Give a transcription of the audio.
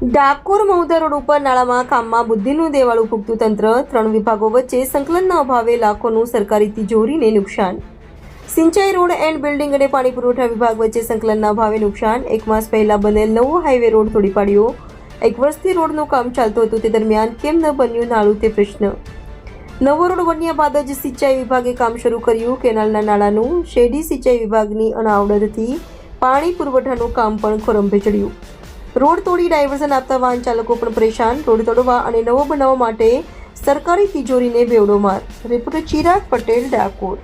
Dakor Mahudha road ઉપર નાળામાં કામમાં બુદ્ધિનું દેવાળું ફૂંકતું તંત્ર, 3 વિભાગો વચ્ચે સંકલનના અભાવે લાખોનું સરકારી તિજોરીને નુકસાન. સિંચાઈ રોડ એન્ડ બિલ્ડિંગ અને પાણી પુરવઠા વિભાગ વચ્ચે સંકલનના અભાવે નુકસાન. 1 માસ પહેલા બનેલ નવો હાઈવે રોડ તોડી પાડ્યો. 1 વર્ષથી રોડનું કામ ચાલતું હતું, તે દરમિયાન કેમ ન બન્યું નાળું તે પ્રશ્ન. નવો રોડ બન્યા બાદ જ સિંચાઈ વિભાગે કામ શરૂ કર્યું. કેનાલના નાળાનું શેરડી સિંચાઈ વિભાગની અનાવડતથી પાણી પુરવઠાનું કામ પણ ખોરંભે ચડ્યું. રોડ તોડી ડાયવર્ઝન આપતા વાહન ચાલકો પણ પરેશાન. રોડ તોડવા અને નવો બનાવવા માટે સરકારી તિજોરીને બેવડો માર. રિપોર્ટર ચિરાગ પટેલ, ડાકોર.